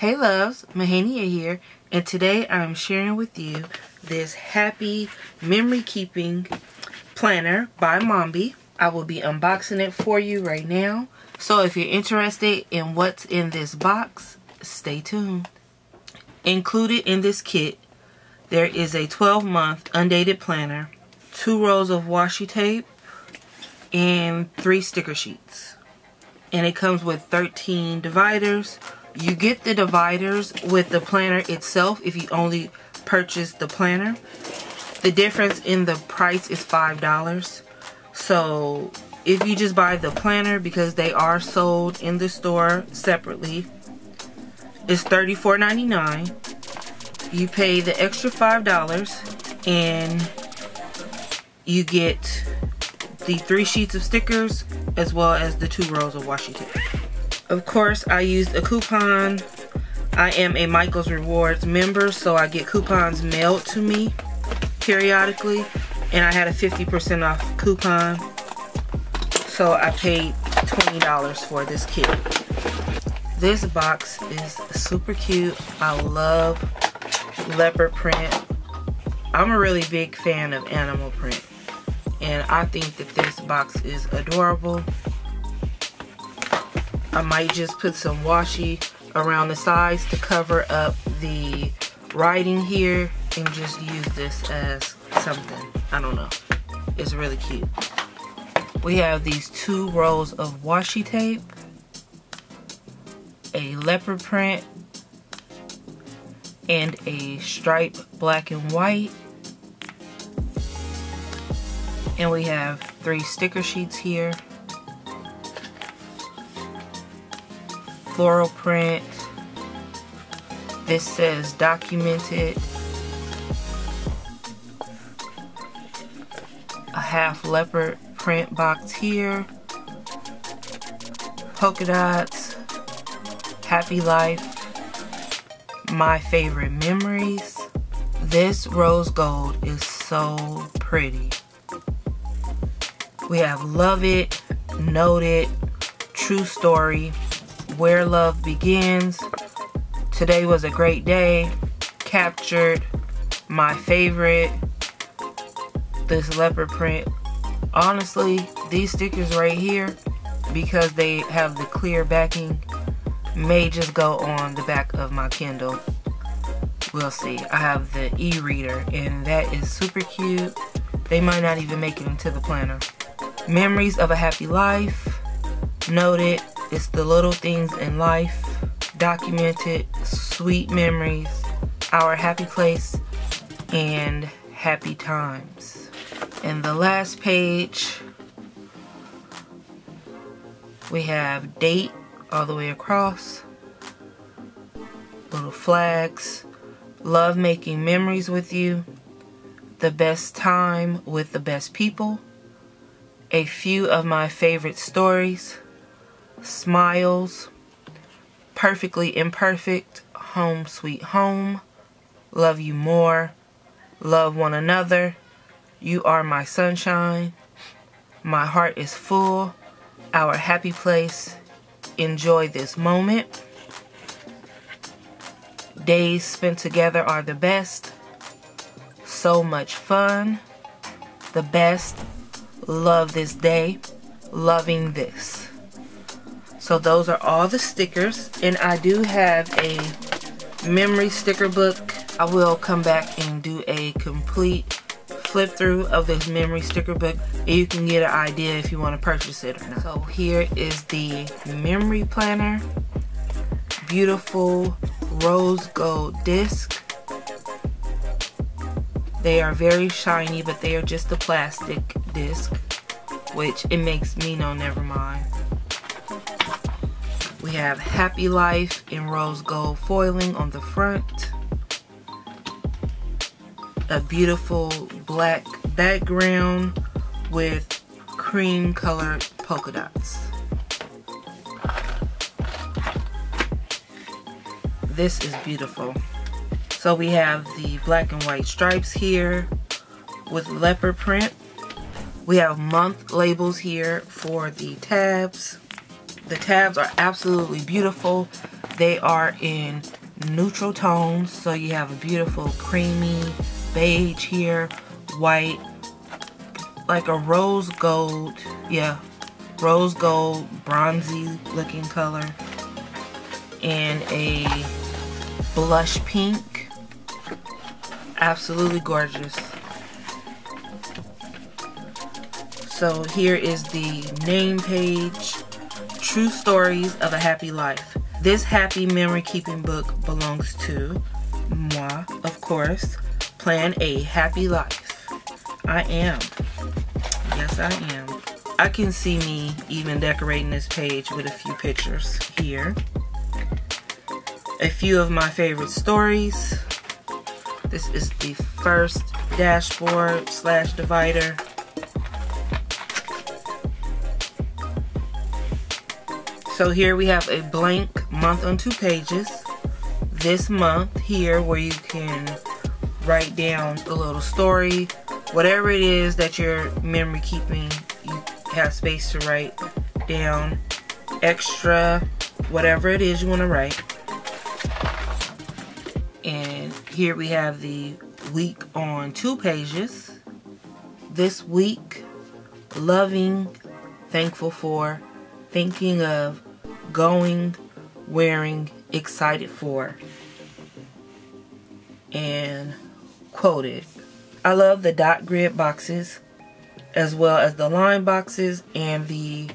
Hey loves, Mohania here, and today I'm sharing with you this happy memory keeping planner by Mombi. I will be unboxing it for you right now. So if you're interested in what's in this box, stay tuned. Included in this kit, there is a 12-month undated planner, 2 rolls of washi tape, and 3 sticker sheets. And it comes with 13 dividers. You get the dividers with the planner itself if you only purchase the planner. The difference in the price is $5. So if you just buy the planner, because they are sold in the store separately, it's $34.99. You pay the extra $5 and you get the 3 sheets of stickers as well as the 2 rolls of washi tape. Of course, I used a coupon. I am a Michael's Rewards member, so I get coupons mailed to me periodically, and I had a 50% off coupon, so I paid $20 for this kit. This box is super cute. I love leopard print. I'm a really big fan of animal print, and I think that this box is adorable. I might just put some washi around the sides to cover up the writing here and just use this as something. I don't know. It's really cute. We have these 2 rolls of washi tape, a leopard print, and a striped black and white. And we have 3 sticker sheets here. Floral print. This says documented. A half leopard print box here. Polka dots. Happy life. My favorite memories. This rose gold is so pretty. We have love it, noted, true story, where love begins, today was a great day, captured, my favorite, this leopard print. Honestly, these stickers right here, because they have the clear backing, may just go on the back of my Kindle. We'll see. I have the e-reader, and that is super cute. They might not even make it into the planner. Memories of a happy life, noted, it's the little things in life, documented, sweet memories, our happy place, and happy times. And the last page, we have date all the way across, little flags, love making memories with you, the best time with the best people, a few of my favorite stories, smiles, perfectly imperfect, home sweet home, love you more, love one another, you are my sunshine, my heart is full, our happy place, enjoy this moment, days spent together are the best, so much fun, the best, love this day, loving this. So those are all the stickers, and I do have a memory sticker book. I will come back and do a complete flip through of this memory sticker book, and you can get an idea if you want to purchase it or not. So here is the memory planner, beautiful rose gold disc. They are very shiny, but they are just a plastic disc, which it makes me know never mind. We have happy life in rose gold foiling on the front. A beautiful black background with cream colored polka dots. This is beautiful. So we have the black and white stripes here with leopard print. We have month labels here for the tabs. The tabs are absolutely beautiful. They are in neutral tones, so you have a beautiful creamy beige here, white, like a rose gold, yeah, rose gold, bronzy looking color, and a blush pink. Absolutely gorgeous. So here is the name page, True Stories of a Happy Life. This happy memory keeping book belongs to moi, of course. Plan a happy life. I am. Yes, I am. I can see me even decorating this page with a few pictures here. A few of my favorite stories. This is the first dashboard / divider. So here we have a blank month on 2 pages. This month here where you can write down a little story. Whatever it is that you're memory keeping, you have space to write down. Extra, whatever it is you want to write. And here we have the week on 2 pages. This week, loving, thankful for, thinking of, going, wearing, excited for, and quoted. I love the dot grid boxes as well as the line boxes and the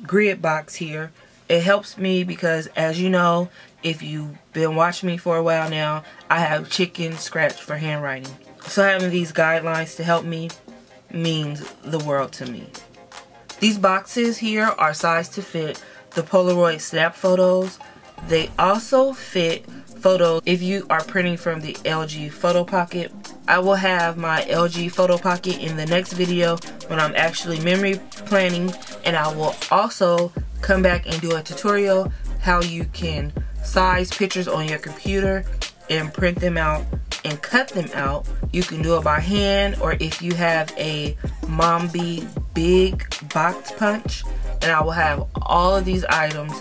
grid box here. It helps me because, as you know, if you've been watching me for a while now, I have chicken scratch for handwriting. So having these guidelines to help me means the world to me. These boxes here are sized to fit the Polaroid snap photos. They also fit photos if you are printing from the LG Photo Pocket. I will have my LG Photo Pocket in the next video when I'm actually memory planning, and I will also come back and do a tutorial how you can size pictures on your computer and print them out and cut them out. You can do it by hand, or if you have a Mombi big box punch, and I will have all of these items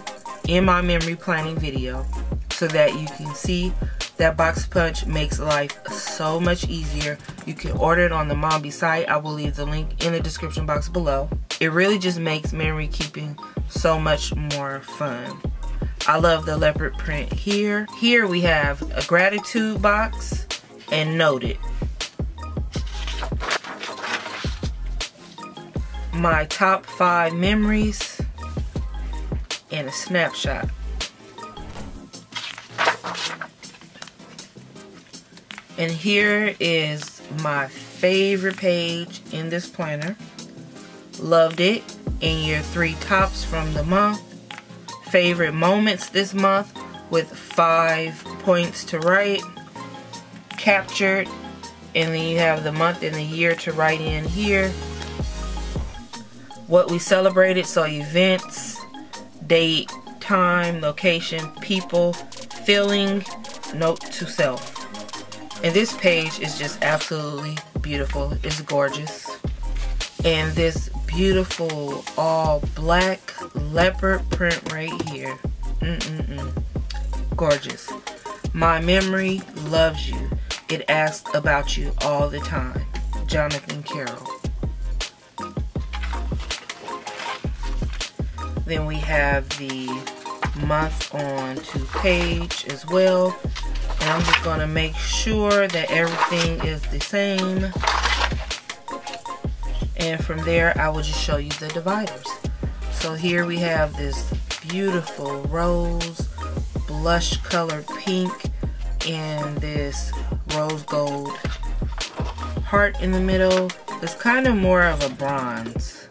in my memory planning video so that you can see that box punch makes life so much easier. You can order it on the Mombi site. I will leave the link in the description box below. It really just makes memory keeping so much more fun. I love the leopard print here. Here we have a gratitude box and noted. My top 5 memories and a snapshot. And here is my favorite page in this planner. Loved it. And your 3 tops from the month. Favorite moments this month with 5 points to write. Captured. And then you have the month and the year to write in here. What we celebrated, so events, date, time, location, people, feeling, note to self. And this page is just absolutely beautiful. It's gorgeous. And this beautiful all black leopard print right here. Gorgeous. My memory loves you. It asks about you all the time. Jonathan Carroll. Then we have the month on 2 page as well. And I'm just going to make sure that everything is the same. And from there, I will just show you the dividers. So here we have this beautiful rose, blush colored pink, and this rose gold heart in the middle. It's kind of more of a bronze.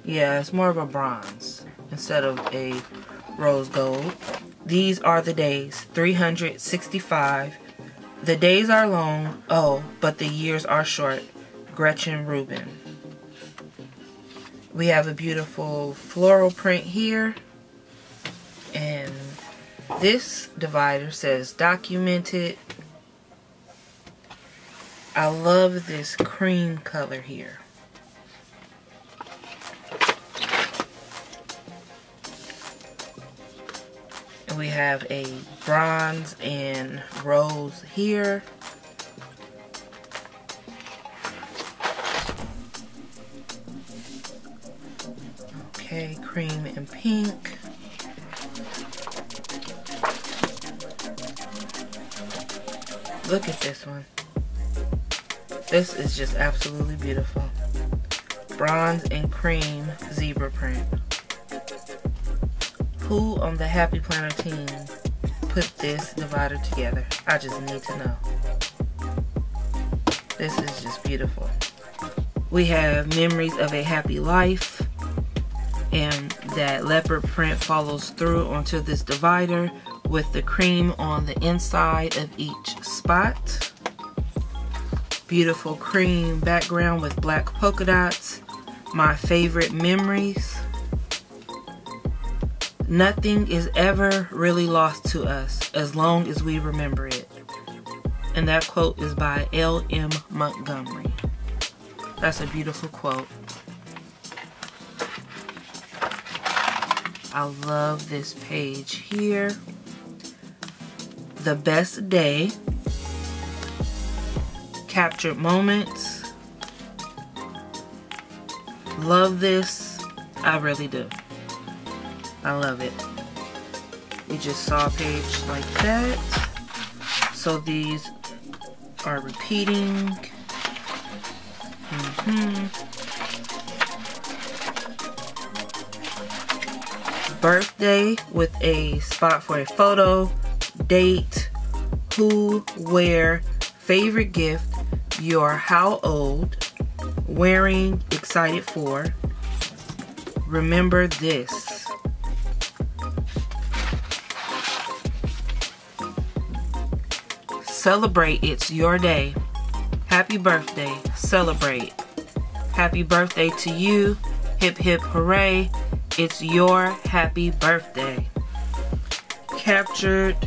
Yeah, it's more of a bronze instead of a rose gold. These are the days, 365. The days are long, oh, but the years are short. Gretchen Rubin. We have a beautiful floral print here. And this divider says documented. I love this cream color here. And we have a bronze and rose here. Okay, cream and pink. Look at this one. This is just absolutely beautiful. Bronze and cream zebra print. Who on the Happy Planner team put this divider together? I just need to know. This is just beautiful. We have Memories of a Happy Life, and that leopard print follows through onto this divider with the cream on the inside of each spot. Beautiful cream background with black polka dots. My favorite memories. Nothing is ever really lost to us as long as we remember it. And that quote is by L.M. Montgomery. That's a beautiful quote. I love this page here. The best day. Captured moments. Love this. I really do. I love it. We just saw a page like that. So these are repeating. Birthday with a spot for a photo, date, who, where, favorite gift, you're how old, wearing, excited for, remember this. Celebrate, it's your day. Happy birthday, celebrate. Happy birthday to you, hip hip hooray. It's your happy birthday. Captured.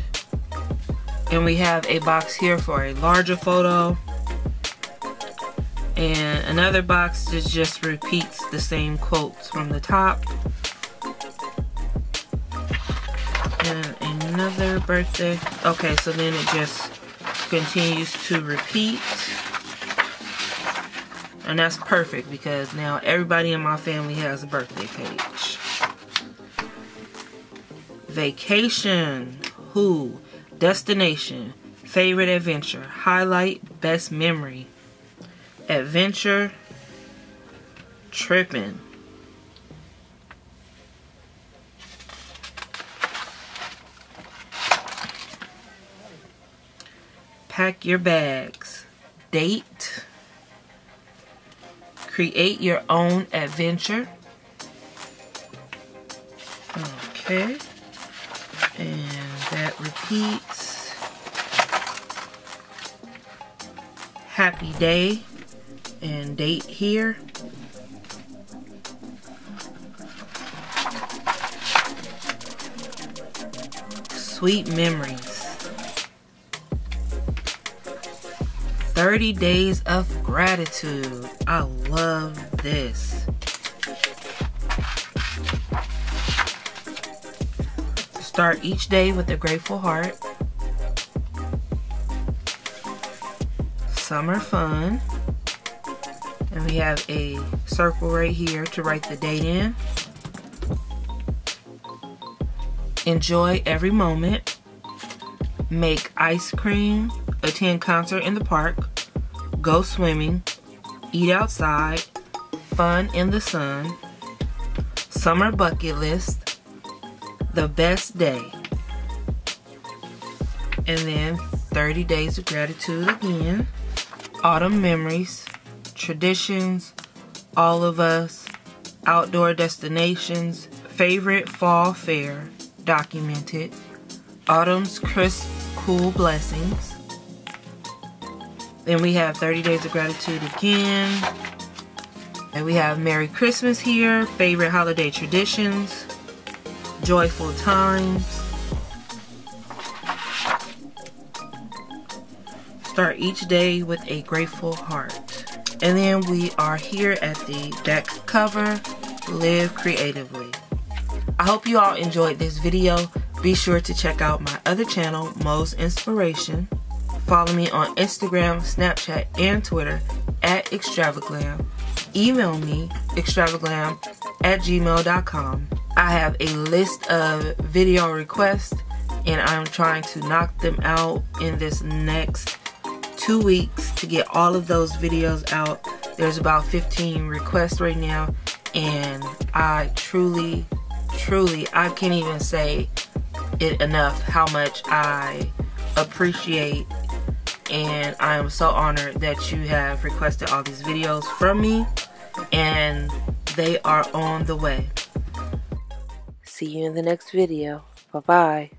And we have a box here for a larger photo. And another box that just repeats the same quotes from the top. And another birthday. Okay, so then it just continues to repeat. And that's perfect because now everybody in my family has a birthday page. Vacation, who, destination, favorite adventure, highlight, best memory, adventure, tripping. Pack your bags, date, create your own adventure. Okay. And that repeats. Happy day and date here. Sweet memories. 30 days of gratitude. I love this. Start each day with a grateful heart. Summer fun. And we have a circle right here to write the date in. Enjoy every moment. Make ice cream. Attend concert in the park. Go swimming. Eat outside. Fun in the sun. Summer bucket list. The best day. And then 30 days of gratitude again. Autumn memories. Traditions. All of us. Outdoor destinations. Favorite fall fair. Documented. Autumn's crisp, cool blessings. Then we have 30 days of gratitude again. And we have Merry Christmas here. Favorite holiday traditions. Joyful times. Start each day with a grateful heart. And then we are here at the back cover. Live creatively. I hope you all enjoyed this video. Be sure to check out my other channel, Mo's Inspiration. Follow me on Instagram, Snapchat, and Twitter at EXTRAVAGLAM. Email me, extravaglam@gmail.com. I have a list of video requests, and I'm trying to knock them out in this next 2 weeks to get all of those videos out. There's about 15 requests right now, and I truly, I can't even say it enough how much I appreciate, and I am so honored that you have requested all these videos from me, and they are on the way. See you in the next video. Bye-bye.